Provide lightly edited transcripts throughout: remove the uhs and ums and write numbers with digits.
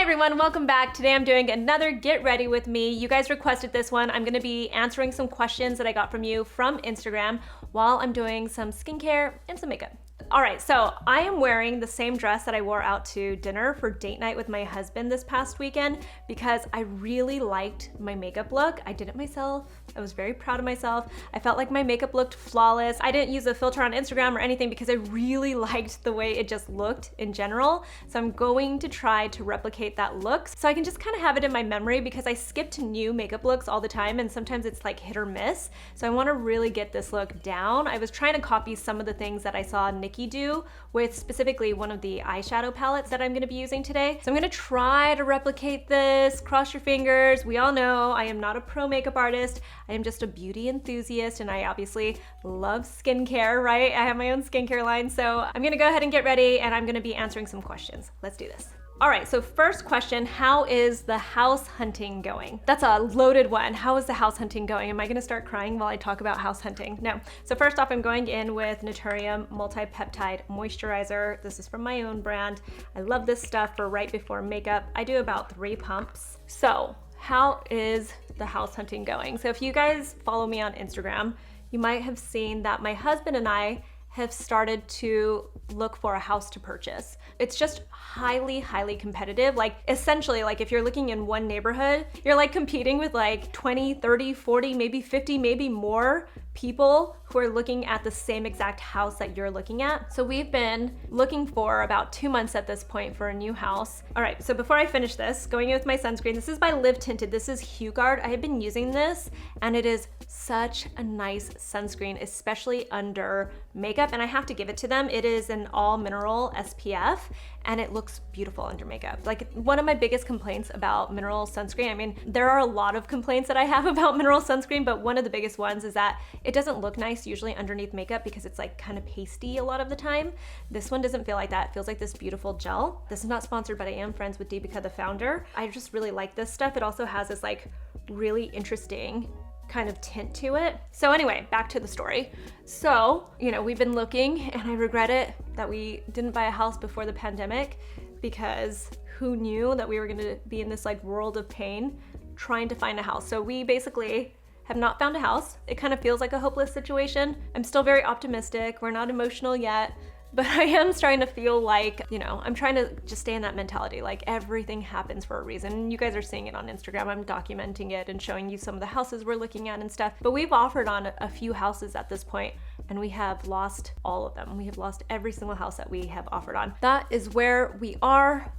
everyone, welcome back. Today I'm doing another Get Ready with Me. You guys requested this one. I'm gonna be answering some questions that I got from you from Instagram while I'm doing some skincare and some makeup. All right, so I am wearing the same dress that I wore out to dinner for date night with my husband this past weekend because I really liked my makeup look. I did it myself. I was very proud of myself. I felt like my makeup looked flawless. I didn't use a filter on Instagram or anything because I really liked the way it just looked in general. So I'm going to try to replicate that look so I can just kind of have it in my memory because I skip to new makeup looks all the time and sometimes it's like hit or miss. So I want to really get this look down. I was trying to copy some of the things that I saw Nikki do with specifically one of the eyeshadow palettes that I'm going to be using today. So I'm going to try to replicate this. Cross your fingers. We all know I am not a pro makeup artist. I am just a beauty enthusiast and I obviously love skincare, right? I have my own skincare line. So I'm going to go ahead and get ready and I'm going to be answering some questions. Let's do this. All right, so first question, how is the house hunting going? That's a loaded one. How is the house hunting going? Am I gonna start crying while I talk about house hunting? No. So first off, I'm going in with Naturium Multi-Peptide Moisturizer. This is from my own brand. I love this stuff for right before makeup. I do about 3 pumps. So how is the house hunting going? So if you guys follow me on Instagram, you might have seen that my husband and I have started to look for a house to purchase. It's just highly, highly competitive. Like essentially, like if you're looking in one neighborhood, you're like competing with like 20, 30, 40, maybe 50, maybe more people who are looking at the same exact house that you're looking at. So we've been looking for about 2 months at this point for a new house. All right, so before I finish this, going in with my sunscreen, this is by Live Tinted. This is Hueguard. I have been using this and it is such a nice sunscreen, especially under makeup. And I have to give it to them. It is an all mineral SPF and it looks beautiful under makeup. Like one of my biggest complaints about mineral sunscreen, I mean, there are a lot of complaints that I have about mineral sunscreen, but one of the biggest ones is that it doesn't look nice usually underneath makeup because it's like kind of pasty a lot of the time. This one doesn't feel like that. It feels like this beautiful gel. This is not sponsored, but I am friends with Deepika, the founder. I just really like this stuff. It also has this like really interesting kind of tint to it. So anyway, back to the story. So, you know, we've been looking and I regret it that we didn't buy a house before the pandemic because who knew that we were gonna be in this like world of pain trying to find a house. So we basically have not found a house. It kind of feels like a hopeless situation. I'm still very optimistic. We're not emotional yet, but I am starting to feel like, you know, I'm trying to just stay in that mentality, like everything happens for a reason. You guys are seeing it on Instagram. I'm documenting it and showing you some of the houses we're looking at and stuff. But we've offered on a few houses at this point and we have lost all of them. We have lost every single house that we have offered on. That is where we are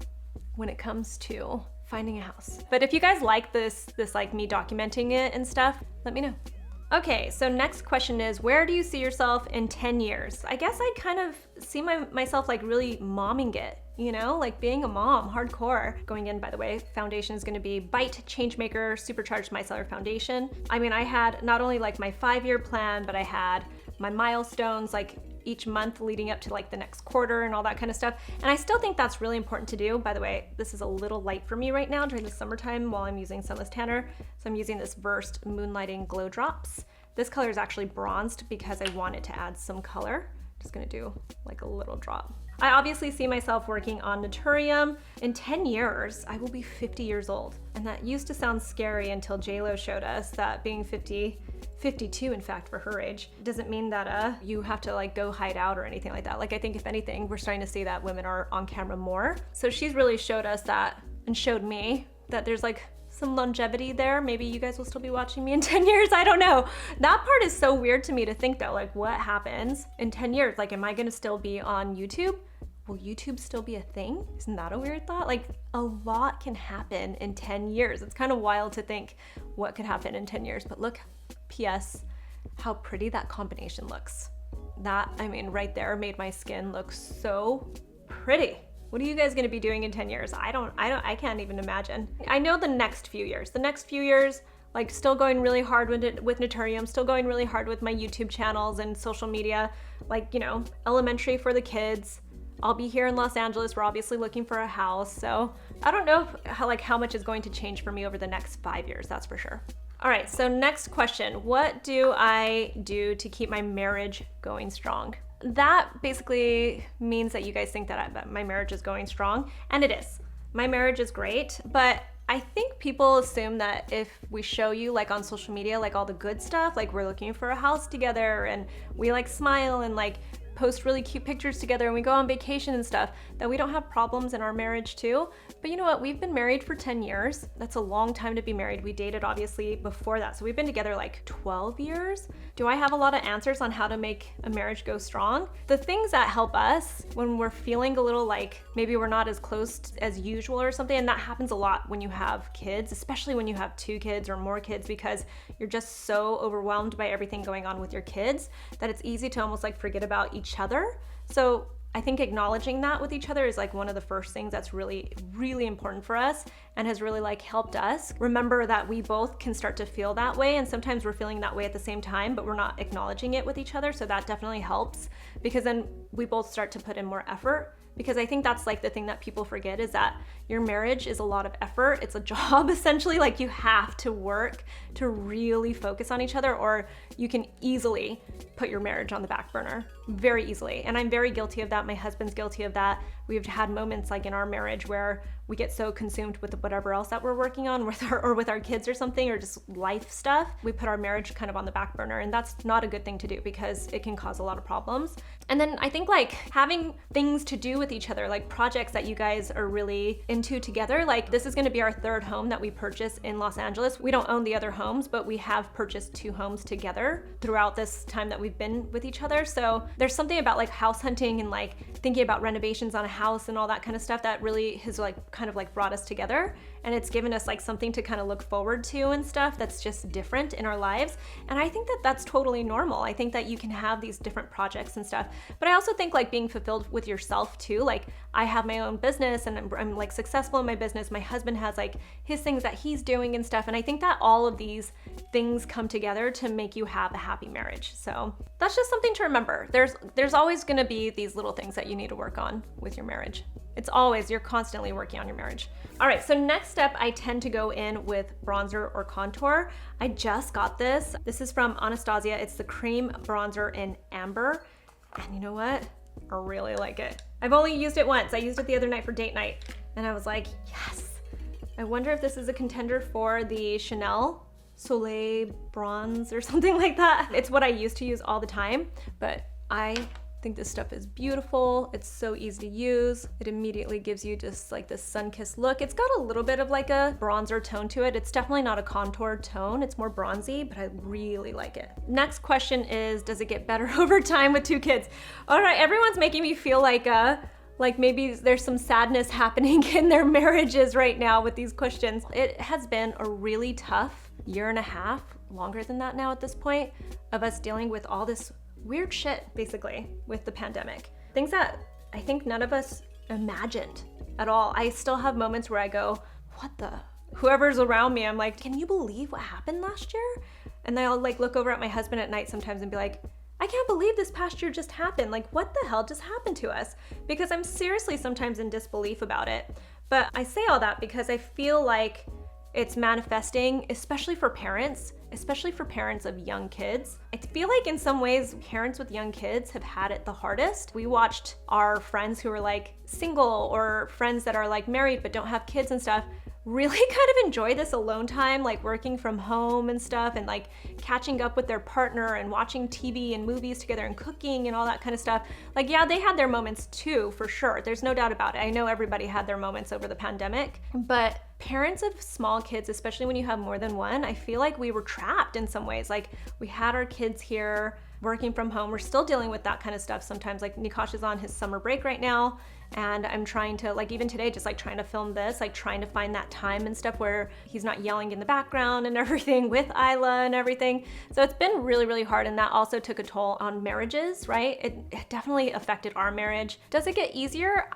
when it comes to finding a house. But if you guys like this like me documenting it and stuff, let me know. Okay, so next question is, where do you see yourself in 10 years? I guess I kind of see myself like really momming it, you know, like being a mom, hardcore. Going in, by the way, foundation is gonna be Bite Changemaker Supercharged Micellar Foundation. I mean, I had not only like my 5-year plan, but I had my milestones like each month leading up to like the next quarter and all that kind of stuff. And I still think that's really important to do. By the way, this is a little light for me right now during the summertime while I'm using Sunless Tanner. So I'm using this Versed Moonlighting Glow Drops. This color is actually bronzed because I wanted to add some color. Just gonna do like a little drop. I obviously see myself working on Naturium. In 10 years, I will be 50 years old. And that used to sound scary until JLo showed us that being 52 in fact for her age, doesn't mean that you have to like go hide out or anything like that. Like I think if anything, we're starting to see that women are on camera more. So she's really showed us that and showed me that there's like some longevity there. Maybe you guys will still be watching me in 10 years. I don't know. That part is so weird to me to think though, like what happens in 10 years? Like, am I gonna still be on YouTube? Will YouTube still be a thing? Isn't that a weird thought? Like a lot can happen in 10 years. It's kind of wild to think what could happen in 10 years, but look, PS, how pretty that combination looks. That, I mean, right there made my skin look so pretty. What are you guys gonna be doing in 10 years? I can't even imagine. I know the next few years, like still going really hard with Naturium, still going really hard with my YouTube channels and social media, like, you know, elementary for the kids. I'll be here in Los Angeles. We're obviously looking for a house. So I don't know how much is going to change for me over the next 5 years, that's for sure. All right, so next question. What do I do to keep my marriage going strong? That basically means that you guys think that my marriage is going strong, and it is. My marriage is great, but I think people assume that if we show you like on social media, like all the good stuff, like we're looking for a house together and we like smile and like post really cute pictures together and we go on vacation and stuff, that we don't have problems in our marriage too. But you know what? We've been married for 10 years. That's a long time to be married. We dated obviously before that. So we've been together like 12 years. Do I have a lot of answers on how to make a marriage go strong? The things that help us when we're feeling a little like maybe we're not as close as usual or something, and that happens a lot when you have kids, especially when you have 2 kids or more kids, because you're just so overwhelmed by everything going on with your kids that it's easy to almost like forget about each other. So I think acknowledging that with each other is like one of the first things that's really, really important for us and has really like helped us remember that we both can start to feel that way. And sometimes we're feeling that way at the same time, but we're not acknowledging it with each other. So that definitely helps, because then we both start to put in more effort. Because I think that's like the thing that people forget, is that your marriage is a lot of effort. It's a job essentially. Like you have to work to really focus on each other, or you can easily put your marriage on the back burner, very easily. And I'm very guilty of that. My husband's guilty of that. We've had moments like in our marriage where we get so consumed with whatever else that we're working on with our kids or something, or just life stuff. We put our marriage kind of on the back burner, and that's not a good thing to do because it can cause a lot of problems. And then I think like having things to do with each other, like projects that you guys are really into together. Like this is going to be our 3rd home that we purchase in Los Angeles. We don't own the other homes, but we have purchased 2 homes together throughout this time that we've been with each other. So there's something about like house hunting and like thinking about renovations on a house and all that kind of stuff that really has like kind of like brought us together, and it's given us like something to kind of look forward to and stuff that's just different in our lives. And I think that that's totally normal. I think that you can have these different projects and stuff, but I also think like being fulfilled with yourself too. Like I have my own business and I'm like successful in my business. My husband has like his things that he's doing and stuff. And I think that all of these things come together to make you have a happy marriage. So that's just something to remember. There's always going to be these little things that you need to work on with your marriage. You're constantly working on your marriage. All right, so next step, I tend to go in with bronzer or contour. I just got this. This is from Anastasia. It's the cream bronzer in amber. And you know what? I really like it. I've only used it once. I used it the other night for date night, and I was like, yes. I wonder if this is a contender for the Chanel Soleil Bronze or something like that. It's what I used to use all the time, but I think this stuff is beautiful. It's so easy to use. It immediately gives you just like this sun-kissed look. It's got a little bit of like a bronzer tone to it. It's definitely not a contour tone. It's more bronzy, but I really like it. Next question is, does it get better over time with 2 kids? All right, everyone's making me feel like maybe there's some sadness happening in their marriages right now with these questions. It has been a really tough 1.5 years, longer than that now at this point, of us dealing with all this weird shit, basically, with the pandemic. Things that I think none of us imagined at all. I still have moments where I go, whoever's around me, I'm like, can you believe what happened last year? And then I'll like look over at my husband at night sometimes and be like, I can't believe this past year just happened. Like, what the hell just happened to us? Because I'm seriously sometimes in disbelief about it. But I say all that because I feel like it's manifesting, especially for parents of young kids. I feel like in some ways, parents with young kids have had it the hardest. We watched our friends who are like single, or friends that are like married but don't have kids and stuff, really kind of enjoy this alone time, like working from home and stuff, and like catching up with their partner and watching TV and movies together and cooking and all that kind of stuff. Like, yeah, they had their moments too, for sure. There's no doubt about it. I know everybody had their moments over the pandemic, but parents of small kids, especially when you have more than one, I feel like we were trapped in some ways. Like, we had our kids here working from home. We're still dealing with that kind of stuff sometimes. Like, Nikosh is on his summer break right now, and I'm trying to, like, even today, just like trying to film this, like trying to find that time and stuff where he's not yelling in the background and everything with Isla and everything. So it's been really, really hard, and that also took a toll on marriages, right? It definitely affected our marriage. Does it get easier?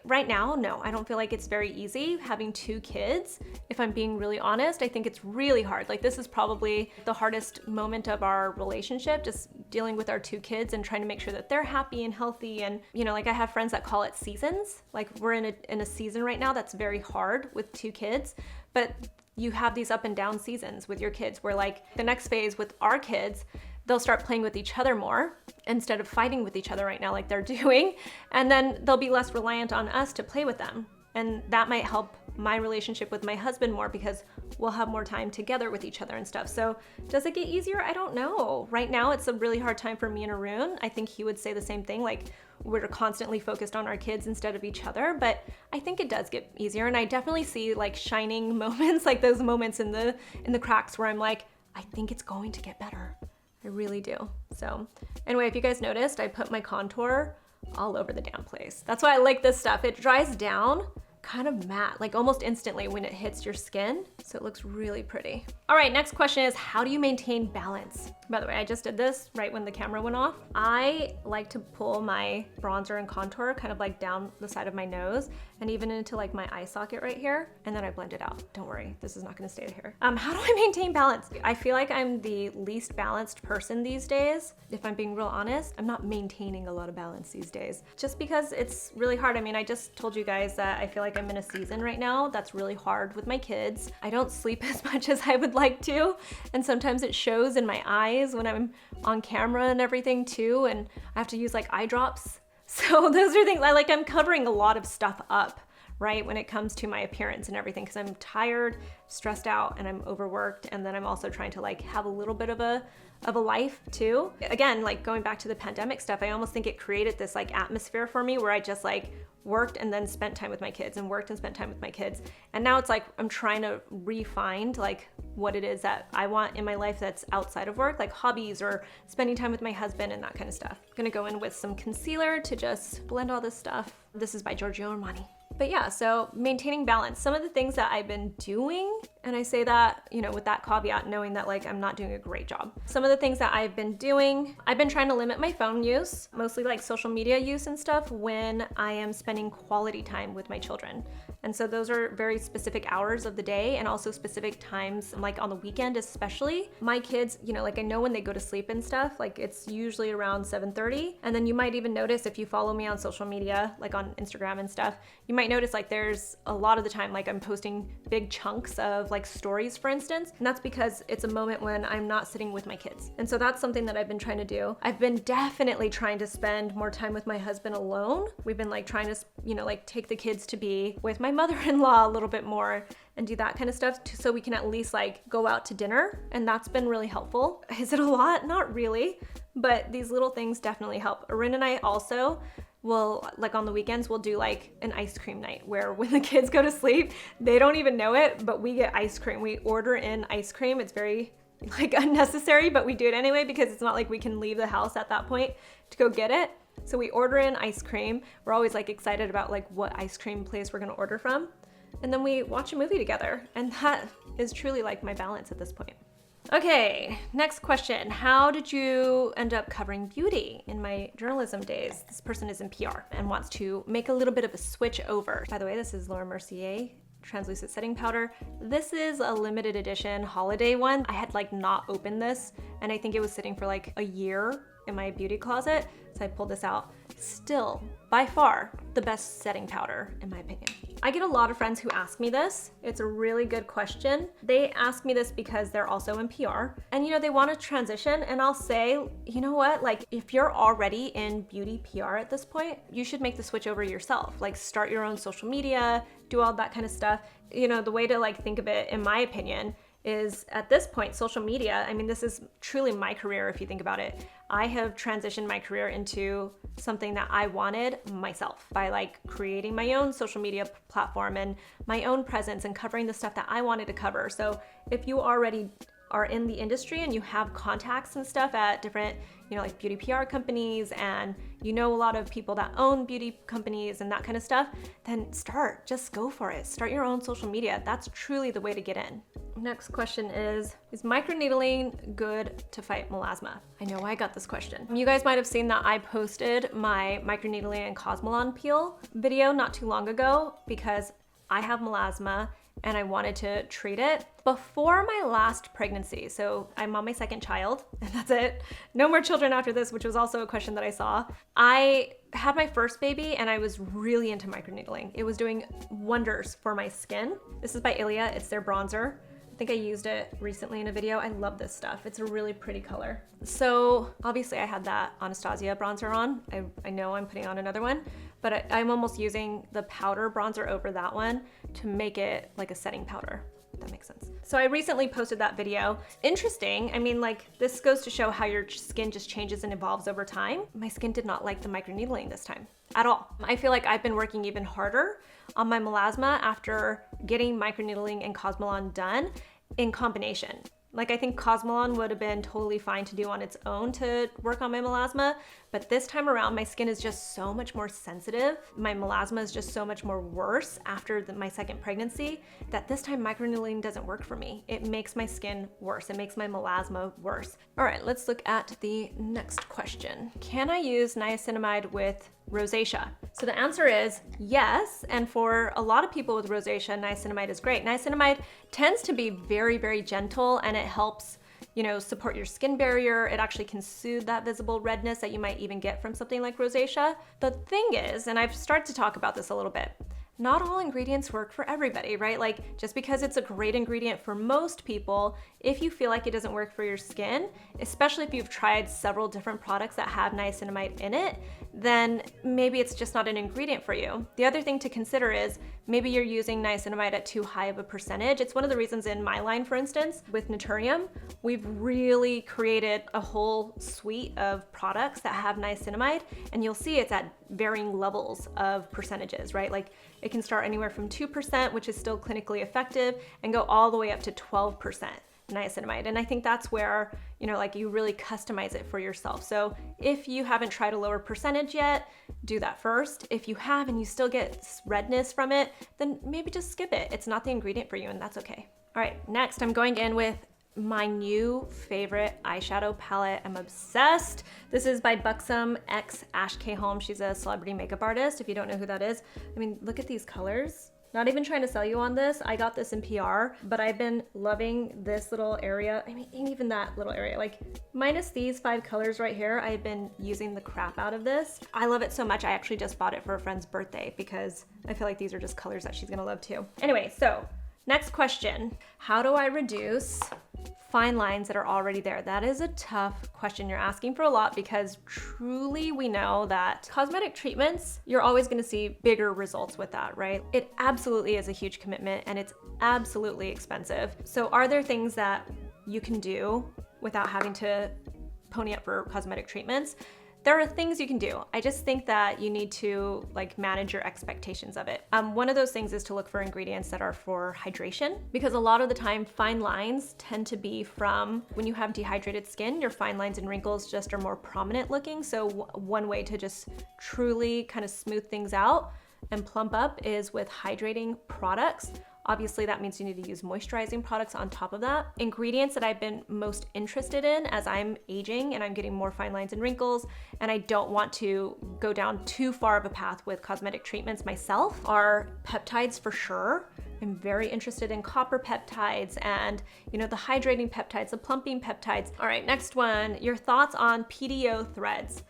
Right now, no, I don't feel like it's very easy having 2 kids. If I'm being really honest, I think it's really hard. Like, this is probably the hardest moment of our relationship, just dealing with our 2 kids and trying to make sure that they're happy and healthy. And, you know, like, I have friends that call it seasons. Like, we're in a season right now that's very hard with 2 kids, but you have these up and down seasons with your kids where, like, the next phase with our kids, they'll start playing with each other more instead of fighting with each other right now like they're doing, and then they'll be less reliant on us to play with them. And that might help my relationship with my husband more because we'll have more time together with each other and stuff. So does it get easier? I don't know. Right now, it's a really hard time for me and Arun. I think he would say the same thing, like we're constantly focused on our kids instead of each other, but I think it does get easier. And I definitely see like shining moments, like those moments in the cracks where I'm like, I think it's going to get better. I really do. So anyway, if you guys noticed, I put my contour all over the damn place. That's why I like this stuff. It dries down kind of matte, like almost instantly when it hits your skin. So it looks really pretty. All right, next question is, how do you maintain balance? By the way, I just did this right when the camera went off. I like to pull my bronzer and contour kind of like down the side of my nose and even into like my eye socket right here. And then I blend it out. Don't worry, this is not gonna stay here. How do I maintain balance? I feel like I'm the least balanced person these days. If I'm being real honest, I'm not maintaining a lot of balance these days, just because it's really hard. I mean, I just told you guys that I feel like I'm in a season right now that's really hard with my kids. I don't sleep as much as I would like to, and sometimes it shows in my eyes when I'm on camera and everything too, and I have to use like eye drops. So those are things I'm covering a lot of stuff up, right, when it comes to my appearance and everything, because I'm tired, stressed out, and I'm overworked, and then I'm also trying to like have a little bit of a life too. Again, like going back to the pandemic stuff, I almost think it created this like atmosphere for me where I just like worked and then spent time with my kids and worked and spent time with my kids. And now it's like I'm trying to refine like what it is that I want in my life that's outside of work, like hobbies or spending time with my husband and that kind of stuff. I'm gonna go in with some concealer to just blend all this stuff. This is by Giorgio Armani. But yeah, so maintaining balance. Some of the things that I've been doing, and I say that, you know, with that caveat, knowing that like I'm not doing a great job. Some of the things that I've been doing, I've been trying to limit my phone use, mostly like social media use and stuff, when I am spending quality time with my children. And so those are very specific hours of the day and also specific times, like on the weekend especially. My kids, you know, like I know when they go to sleep and stuff, like it's usually around 7:30. And then you might even notice if you follow me on social media, like on Instagram and stuff, you might notice like there's a lot of the time like I'm posting big chunks of like stories, for instance. And that's because it's a moment when I'm not sitting with my kids. And so that's something that I've been trying to do. I've been definitely trying to spend more time with my husband alone. We've been like trying to, you know, like take the kids to be with my mother-in-law a little bit more and do that kind of stuff so we can at least like go out to dinner. And that's been really helpful. Is it a lot? Not really, but these little things definitely help. Arin and I also will, like on the weekends, we'll do like an ice cream night where when the kids go to sleep, they don't even know it, but we get ice cream. We order in ice cream. It's very like unnecessary, but we do it anyway because it's not like we can leave the house at that point to go get it. So we order in ice cream. We're always like excited about like what ice cream place we're gonna order from. And then we watch a movie together. And that is truly like my balance at this point. Okay, next question. How did you end up covering beauty in my journalism days? This person is in PR and wants to make a little bit of a switch over. By the way, this is Laura Mercier translucent setting powder. This is a limited edition holiday one. I had like not opened this and I think it was sitting for like a year in my beauty closet. So I pulled this out. Still, by far, the best setting powder in my opinion. I get a lot of friends who ask me this. It's a really good question. They ask me this because they're also in PR and you know, they want to transition, and I'll say, you know what, like if you're already in beauty PR at this point, you should make the switch over yourself. Like start your own social media, do all that kind of stuff. You know, the way to like think of it, in my opinion, is at this point, social media, I mean, this is truly my career if you think about it. I have transitioned my career into something that I wanted myself by like creating my own social media platform and my own presence and covering the stuff that I wanted to cover. So if you already are in the industry and you have contacts and stuff at different, you know, like beauty PR companies, and you know a lot of people that own beauty companies and that kind of stuff, then just go for it. Start your own social media. That's truly the way to get in. Next question is microneedling good to fight melasma? I know I got this question. You guys might have seen that I posted my microneedling and Cosmelan peel video not too long ago because I have melasma and I wanted to treat it before my last pregnancy. So I'm on my second child and that's it. No more children after this, which was also a question that I saw. I had my first baby and I was really into microneedling. It was doing wonders for my skin. This is by Ilia, it's their bronzer. I think I used it recently in a video. I love this stuff. It's a really pretty color. So obviously I had that Anastasia bronzer on. I know I'm putting on another one, but I'm almost using the powder bronzer over that one to make it like a setting powder. That makes sense. So I recently posted that video. Interesting. I mean, like, this goes to show how your skin just changes and evolves over time. My skin did not like the microneedling this time at all. I feel like I've been working even harder on my melasma after getting microneedling and Cosmelan done in combination. Like, I think Cosmelan would have been totally fine to do on its own to work on my melasma, but this time around, my skin is just so much more sensitive. My melasma is just so much more worse after my second pregnancy that this time microneedling doesn't work for me. It makes my skin worse. It makes my melasma worse. All right, let's look at the next question. Can I use niacinamide with rosacea? So the answer is yes, and for a lot of people with rosacea, niacinamide is great. Niacinamide tends to be very, very gentle, and it helps, you know, support your skin barrier. It actually can soothe that visible redness that you might even get from something like rosacea. The thing is, and I've started to talk about this a little bit, not all ingredients work for everybody, right? Like, just because it's a great ingredient for most people, if you feel like it doesn't work for your skin, especially if you've tried several different products that have niacinamide in it, then maybe it's just not an ingredient for you. The other thing to consider is maybe you're using niacinamide at too high of a percentage. It's one of the reasons in my line, for instance, with Naturium, we've really created a whole suite of products that have niacinamide, and you'll see it's at varying levels of percentages, right? Like, it can start anywhere from 2%, which is still clinically effective, and go all the way up to 12% niacinamide. And I think that's where, you know, like, you really customize it for yourself. So if you haven't tried a lower percentage yet, do that first. If you have and you still get redness from it, then maybe just skip it. It's not the ingredient for you, and that's okay. All right, next I'm going in with my new favorite eyeshadow palette. I'm obsessed. This is by Buxom x Ash K. Holm. She's a celebrity makeup artist. If you don't know who that is, I mean, look at these colors. Not even trying to sell you on this. I got this in PR, but I've been loving this little area. I mean, even that little area, like, minus these 5 colors right here, I've been using the crap out of this. I love it so much. I actually just bought it for a friend's birthday because I feel like these are just colors that she's gonna love too. Anyway, so next question. How do I reduce fine lines that are already there? That is a tough question. You're asking for a lot because truly we know that cosmetic treatments, you're always going to see bigger results with that, right? It absolutely is a huge commitment and it's absolutely expensive. So are there things that you can do without having to pony up for cosmetic treatments? There are things you can do. I just think that you need to, like, manage your expectations of it. One of those things is to look for ingredients that are for hydration, because a lot of the time fine lines tend to be from when you have dehydrated skin, your fine lines and wrinkles just are more prominent looking. So one way to just truly kind of smooth things out and plump up is with hydrating products. Obviously, that means you need to use moisturizing products on top of that. Ingredients that I've been most interested in as I'm aging and I'm getting more fine lines and wrinkles, and I don't want to go down too far of a path with cosmetic treatments myself, are peptides for sure. I'm very interested in copper peptides and, you know, the hydrating peptides, the plumping peptides. All right, next one, your thoughts on PDO Threads.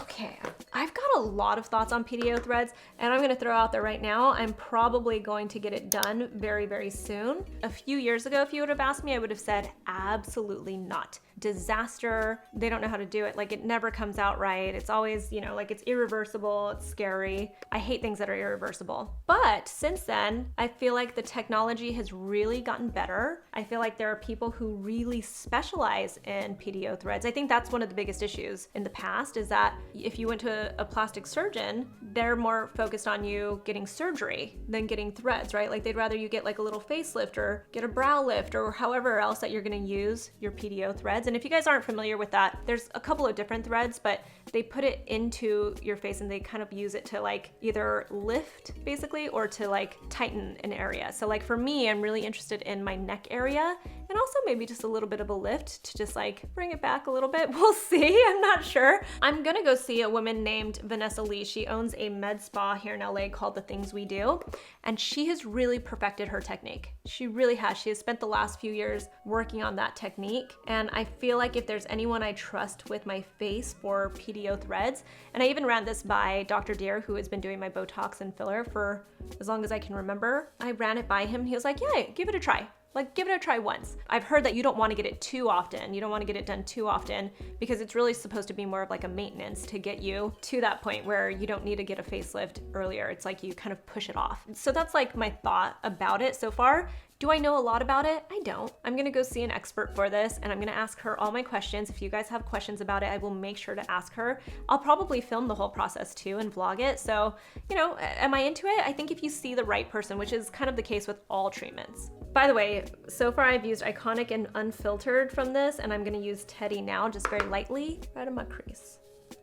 Okay, I've got a lot of thoughts on PDO Threads, and I'm gonna throw out there right now, I'm probably going to get it done very, very soon. A few years ago, if you would have asked me, I would have said absolutely not. Disaster, they don't know how to do it. Like, it never comes out right. It's always, you know, like, it's irreversible, it's scary. I hate things that are irreversible. But since then, I feel like the technology has really gotten better. I feel like there are people who really specialize in PDO Threads. I think that's one of the biggest issues in the past, is that if you went to a plastic surgeon, they're more focused on you getting surgery than getting threads, right? Like, they'd rather you get like a little facelift or get a brow lift or however else that you're gonna use your PDO threads. And if you guys aren't familiar with that, there's a couple of different threads, but they put it into your face and they kind of use it to, like, either lift basically or to, like, tighten an area. So, like, for me, I'm really interested in my neck area and also maybe just a little bit of a lift to just, like, bring it back a little bit. We'll see, I'm not sure. I'm gonna go see a woman named Vanessa Lee. She owns a med spa here in LA called The Things We Do, and she has really perfected her technique. She really has. She has spent the last few years working on that technique, and I feel like if there's anyone I trust with my face for PDO threads, and I even ran this by Dr. Deer, who has been doing my Botox and filler for as long as I can remember. I ran it by him. He was like, yeah, give it a try. Like, give it a try once. I've heard that you don't want to get it too often. You don't want to get it done too often because it's really supposed to be more of like a maintenance to get you to that point where you don't need to get a facelift earlier. It's like you kind of push it off. So that's like my thought about it so far. Do I know a lot about it? I don't. I'm gonna go see an expert for this and I'm gonna ask her all my questions. If you guys have questions about it, I will make sure to ask her. I'll probably film the whole process too and vlog it. So, you know, am I into it? I think if you see the right person, which is kind of the case with all treatments. By the way, so far I've used Iconic and Unfiltered from this, and I'm gonna use Teddy now, just very lightly, right in my crease,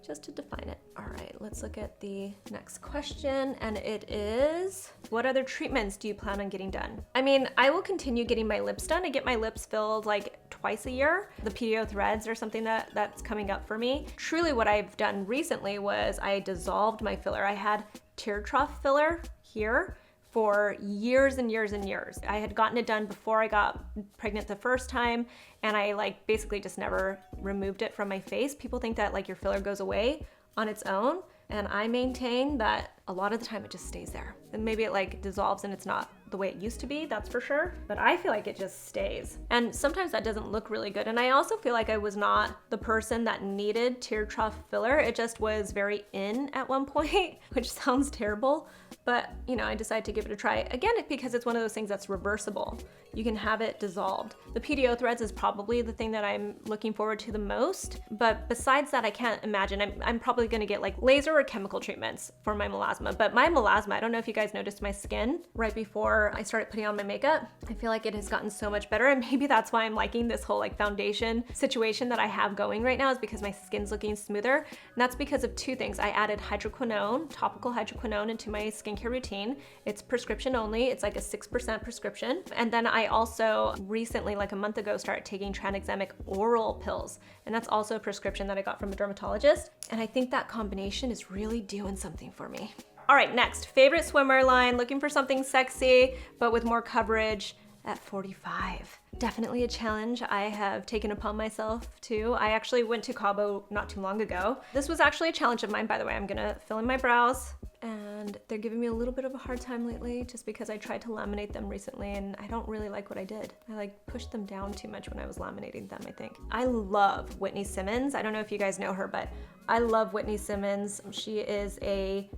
just to define it. All right, let's look at the next question, and it is, what other treatments do you plan on getting done? I mean, I will continue getting my lips done. I get my lips filled like twice a year. The PDO Threads or something that's coming up for me. Truly what I've done recently was I dissolved my filler. I had tear trough filler here for years and years and years. I had gotten it done before I got pregnant the first time, and I like basically just never removed it from my face. People think that like your filler goes away on its own, and I maintain that a lot of the time it just stays there. And maybe it like dissolves and it's not the way it used to be, that's for sure. But I feel like it just stays. And sometimes that doesn't look really good. And I also feel like I was not the person that needed tear trough filler. It just was very in at one point, which sounds terrible. But you know, I decided to give it a try. Again, because it's one of those things that's reversible. You can have it dissolved. The PDO Threads is probably the thing that I'm looking forward to the most. But besides that, I can't imagine. I'm probably gonna get like laser or chemical treatments for my melasma. But my melasma, I don't know if you guys noticed my skin right before I started putting on my makeup. I feel like it has gotten so much better, and maybe that's why I'm liking this whole like foundation situation that I have going right now, is because my skin's looking smoother. And that's because of two things. I added hydroquinone, topical hydroquinone, into my skincare routine. It's prescription only. It's like a 6% prescription. And then I also recently, like a month ago, started taking tranexamic oral pills. And that's also a prescription that I got from a dermatologist. And I think that combination is really doing something for me. All right, next, favorite swimwear line, looking for something sexy, but with more coverage at 45. Definitely a challenge I have taken upon myself too. I actually went to Cabo not too long ago. This was actually a challenge of mine, by the way. I'm gonna fill in my brows, and they're giving me a little bit of a hard time lately just because I tried to laminate them recently and I don't really like what I did. I like pushed them down too much when I was laminating them, I think. I love Whitney Simmons. I don't know if you guys know her, but I love Whitney Simmons. She is a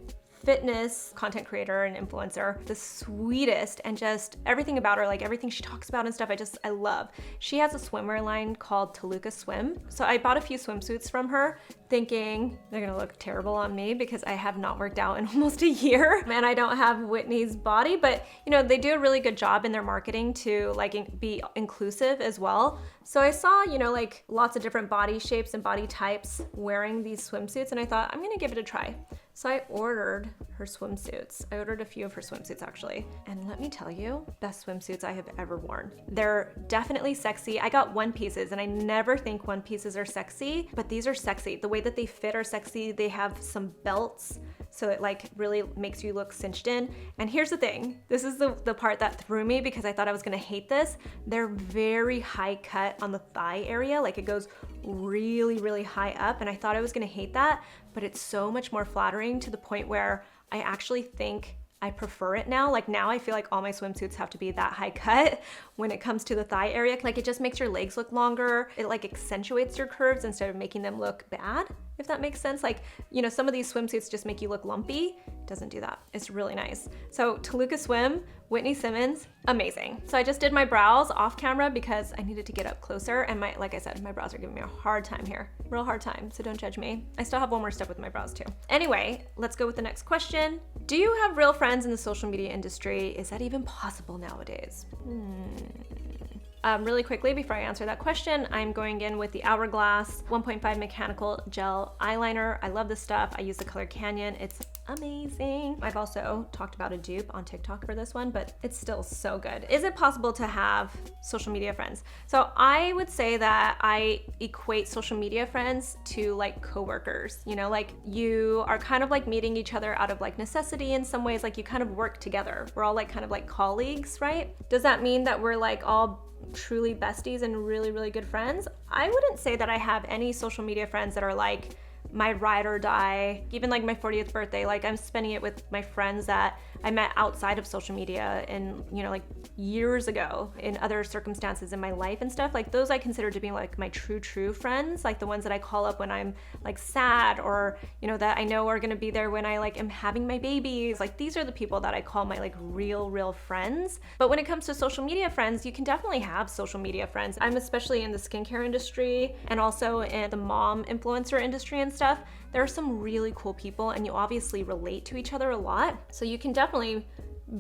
fitness content creator and influencer, the sweetest, and just everything about her, like everything she talks about and stuff, I love. She has a swimwear line called Toluca Swim. So I bought a few swimsuits from her thinking they're gonna look terrible on me because I have not worked out in almost a year and I don't have Whitney's body, but you know, they do a really good job in their marketing to like be inclusive as well. So I saw, you know, like lots of different body shapes and body types wearing these swimsuits, and I thought I'm gonna give it a try. So I ordered her swimsuits. I ordered a few of her swimsuits actually. And let me tell you, best swimsuits I have ever worn. They're definitely sexy. I got one pieces, and I never think one pieces are sexy, but these are sexy. The way that they fit are sexy. They have some belts, so it like really makes you look cinched in. And here's the thing, this is the part that threw me because I thought I was gonna hate this. They're very high cut on the thigh area, like it goes really, really high up, and I thought I was gonna hate that, but it's so much more flattering to the point where I actually think I prefer it now. Like now I feel like all my swimsuits have to be that high cut when it comes to the thigh area. Like it just makes your legs look longer. It like accentuates your curves instead of making them look bad, if that makes sense. Like, you know, some of these swimsuits just make you look lumpy. It doesn't do that. It's really nice. So Toluca Swim, Whitney Simmons, amazing. So I just did my brows off camera because I needed to get up closer, and like I said, my brows are giving me a hard time here. Real hard time, so don't judge me. I still have one more step with my brows too. Anyway, let's go with the next question. Do you have real friends in the social media industry? Is that even possible nowadays? Really quickly, before I answer that question, I'm going in with the Hourglass 1.5 mechanical gel eyeliner. I love this stuff. I use the color Canyon. It's amazing. I've also talked about a dupe on TikTok for this one, but it's still so good. Is it possible to have social media friends? So I would say that I equate social media friends to like coworkers. You know, like you are kind of like meeting each other out of like necessity in some ways, like you kind of work together. We're all like kind of like colleagues, right? Does that mean that we're like all truly besties and really, really good friends? I wouldn't say that I have any social media friends that are like my ride or die. Even like my 40th birthday, like I'm spending it with my friends that I met outside of social media and, you know, like years ago in other circumstances in my life and stuff. Like those I consider to be like my true friends, like the ones that I call up when I'm like sad, or, you know, that I know are gonna be there when I like am having my babies. Like these are the people that I call my like real friends. But when it comes to social media friends, you can definitely have social media friends. I'm especially in the skincare industry and also in the mom influencer industry and stuff. There are some really cool people and you obviously relate to each other a lot. So you can definitely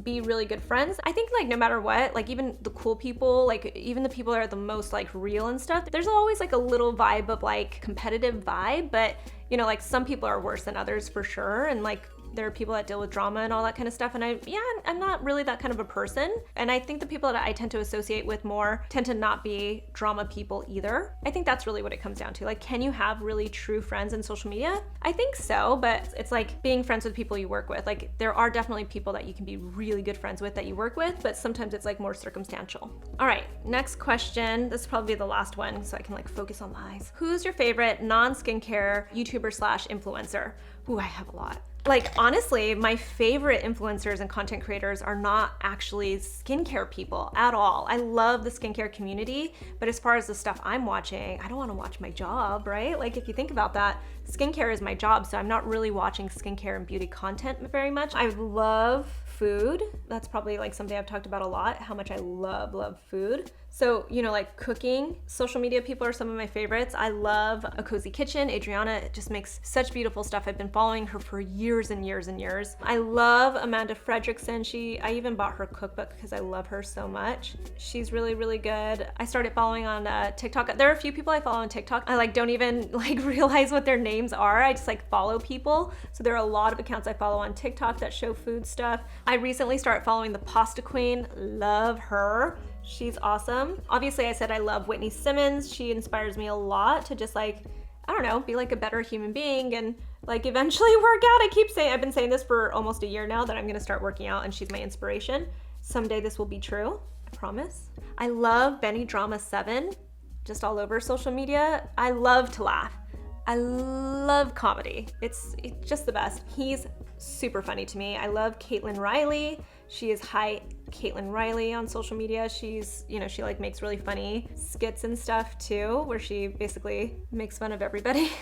be really good friends. I think like no matter what, like even the cool people, like even the people that are the most like real and stuff, there's always like a little vibe of like competitive vibe, but you know, like some people are worse than others for sure. And like there are people that deal with drama and all that kind of stuff. And I'm not really that kind of a person. And I think the people that I tend to associate with more tend to not be drama people either. I think that's really what it comes down to. Like, can you have really true friends in social media? I think so, but it's like being friends with people you work with. Like there are definitely people that you can be really good friends with that you work with, but sometimes it's like more circumstantial. All right, next question. This will probably be the last one so I can like focus on the eyes. Who's your favorite non-skincare YouTuber/influencer? Ooh, I have a lot. Like honestly, my favorite influencers and content creators are not actually skincare people at all. I love the skincare community, but as far as the stuff I'm watching, I don't want to watch my job, right? Like if you think about that, skincare is my job, so I'm not really watching skincare and beauty content very much. I love food. That's probably like something I've talked about a lot, how much I love food. So, you know, like cooking, social media people are some of my favorites. I love A Cozy Kitchen. Adriana just makes such beautiful stuff. I've been following her for years and years and years. I love Amanda Frederickson. I even bought her cookbook because I love her so much. She's really good. I started following on TikTok. There are a few people I follow on TikTok. I like don't even like realize what their names are. I just like follow people. So there are a lot of accounts I follow on TikTok that show food stuff. I recently started following the Pasta Queen. Love her. She's awesome. Obviously, I said I love Whitney Simmons. She inspires me a lot to just like, I don't know, be like a better human being and like eventually work out. I've been saying this for almost a year now that I'm gonna start working out and she's my inspiration. Someday this will be true, I promise. I love Benny Drama 7, just all over social media. I love to laugh. I love comedy. It's just the best. He's super funny to me. I love Hicaitlinreilly. She is Hicaitlinreilly on social media. She's, you know, she like makes really funny skits and stuff too, where she basically makes fun of everybody.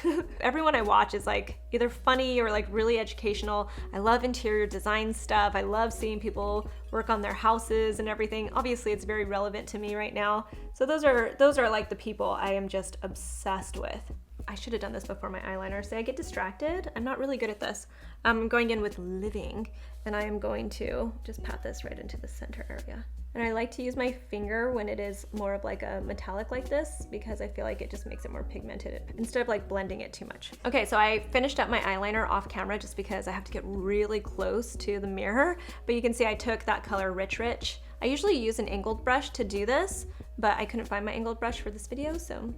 Everyone I watch is like either funny or like really educational. I love interior design stuff. I love seeing people work on their houses and everything. Obviously it's very relevant to me right now. So those are like the people I am just obsessed with. I should have done this before my eyeliner. Say I get distracted. I'm not really good at this. I'm going in with Living, and I am going to just pat this right into the center area. And I like to use my finger when it is more of like a metallic like this, because I feel like it just makes it more pigmented instead of like blending it too much. Okay, so I finished up my eyeliner off camera just because I have to get really close to the mirror, but you can see I took that color Rich. I usually use an angled brush to do this, but I couldn't find my angled brush for this video, so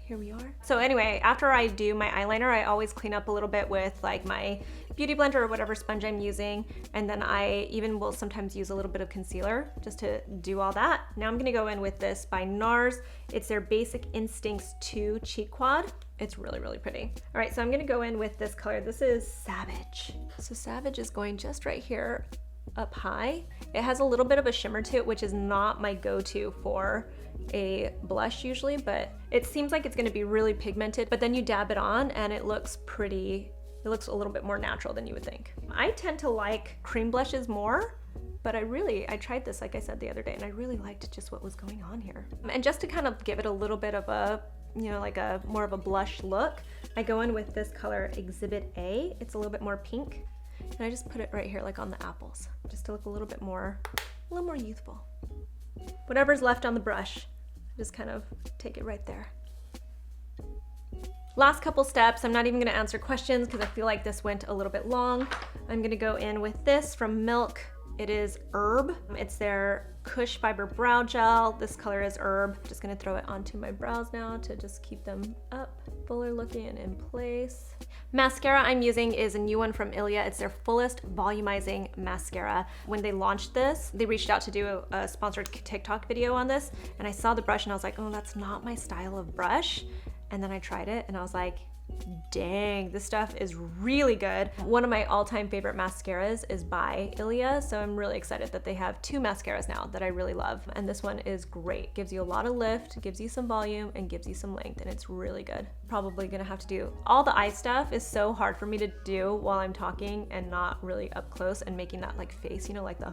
here we are. So anyway, after I do my eyeliner, I always clean up a little bit with like my beauty blender or whatever sponge I'm using. And then I even will sometimes use a little bit of concealer just to do all that. Now I'm gonna go in with this by NARS. It's their Basic Instincts 2 Cheek Quad. It's really pretty. All right, so I'm gonna go in with this color. This is Savage. So Savage is going just right here up high. It has a little bit of a shimmer to it, which is not my go-to for a blush usually, but it seems like it's going to be really pigmented, but then you dab it on and it looks pretty, it looks a little bit more natural than you would think. I tend to like cream blushes more, but I tried this, like I said the other day, and I really liked just what was going on here. And just to kind of give it a little bit of a, you know, like a more of a blush look, I go in with this color Exhibit A. It's a little bit more pink. And I just put it right here, like on the apples, just to look a little more youthful. Whatever's left on the brush, just kind of take it right there. Last couple steps, I'm not even gonna answer questions because I feel like this went a little bit long. I'm gonna go in with this from Milk. It is Herb. It's their KUSH Fiber Brow Gel. This color is Herb. Just gonna throw it onto my brows now to just keep them up, fuller looking and in place. Mascara I'm using is a new one from Ilia. It's their Fullest Volumizing Mascara. When they launched this, they reached out to do a sponsored TikTok video on this, and I saw the brush and I was like, oh, that's not my style of brush. And then I tried it and I was like, Dang, this stuff is really good. One of my all-time favorite mascaras is by Ilia, so I'm really excited that they have 2 mascaras now that I really love. And this one is great. Gives you a lot of lift, gives you some volume, and gives you some length, and it's really good. Probably gonna have to do all the eye stuff is so hard for me to do while I'm talking and not really up close and making that like face, you know, like the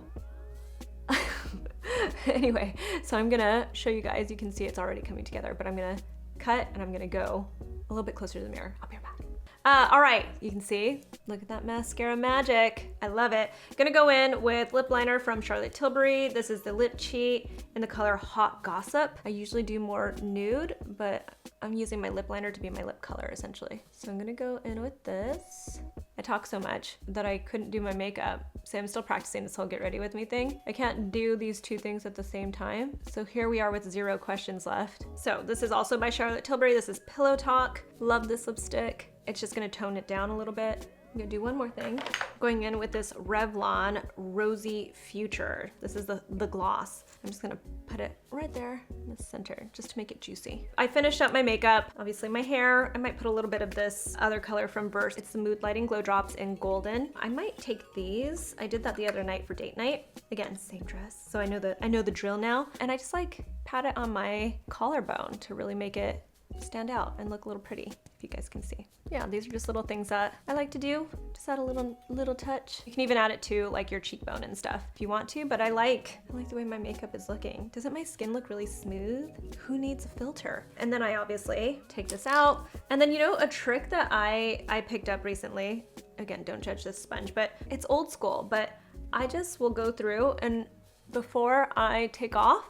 anyway, so I'm gonna show you guys. You can see it's already coming together, but I'm gonna cut and I'm gonna go a little bit closer to the mirror. I'll be right back. All right, you can see, look at that mascara magic. I love it. Gonna go in with lip liner from Charlotte Tilbury. This is the Lip Cheat in the color Hot Gossip. I usually do more nude, but I'm using my lip liner to be my lip color essentially. So I'm gonna go in with this. I talk so much that I couldn't do my makeup. So I'm still practicing this whole get ready with me thing. I can't do these 2 things at the same time. So here we are with 0 questions left. So this is also by Charlotte Tilbury. This is Pillow Talk. Love this lipstick. It's just gonna tone it down a little bit. I'm gonna do one more thing. Going in with this Revlon Rosy Future. This is the gloss. I'm just gonna put it right there in the center just to make it juicy. I finished up my makeup. Obviously my hair, I might put a little bit of this other color from Burst. It's the Mood Lighting Glow Drops in Golden. I might take these. I did that the other night for date night. Again, same dress. So I know the drill now. And I just like pat it on my collarbone to really make it stand out and look a little pretty, if you guys can see. Yeah, these are just little things that I like to do. Just add a little touch. You can even add it to like your cheekbone and stuff if you want to, but I like the way my makeup is looking. Doesn't my skin look really smooth? Who needs a filter? And then I obviously take this out. And then, you know, a trick that I picked up recently, again, don't judge this sponge, but it's old school, but I just will go through and before I take off,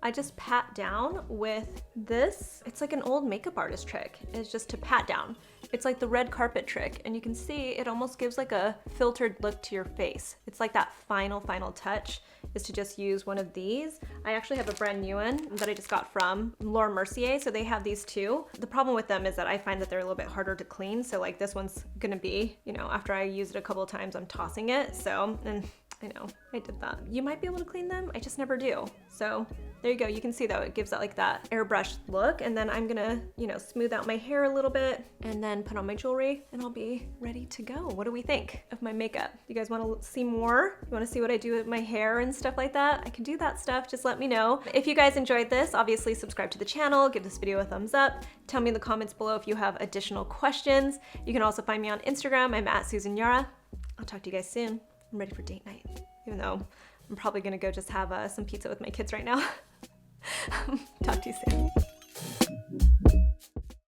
I just pat down with this. It's like an old makeup artist trick. It's just to pat down. It's like the red carpet trick. And you can see it almost gives like a filtered look to your face. It's like that final touch is to just use one of these. I actually have a brand new one that I just got from Laura Mercier. So they have these too. The problem with them is that I find that they're a little bit harder to clean. So like this one's gonna be, you know, after I use it a couple of times, I'm tossing it. So, and I know, I did that. You might be able to clean them, I just never do. So there you go, you can see though, it gives that like that airbrushed look. And then I'm gonna, you know, smooth out my hair a little bit and then put on my jewelry and I'll be ready to go. What do we think of my makeup? You guys wanna see more? You wanna see what I do with my hair and stuff like that? I can do that stuff, just let me know. If you guys enjoyed this, obviously subscribe to the channel, give this video a thumbs up. Tell me in the comments below if you have additional questions. You can also find me on Instagram, I'm at Susan Yara. I'll talk to you guys soon. I'm ready for date night, even though I'm probably gonna go just have some pizza with my kids right now. Talk to you soon.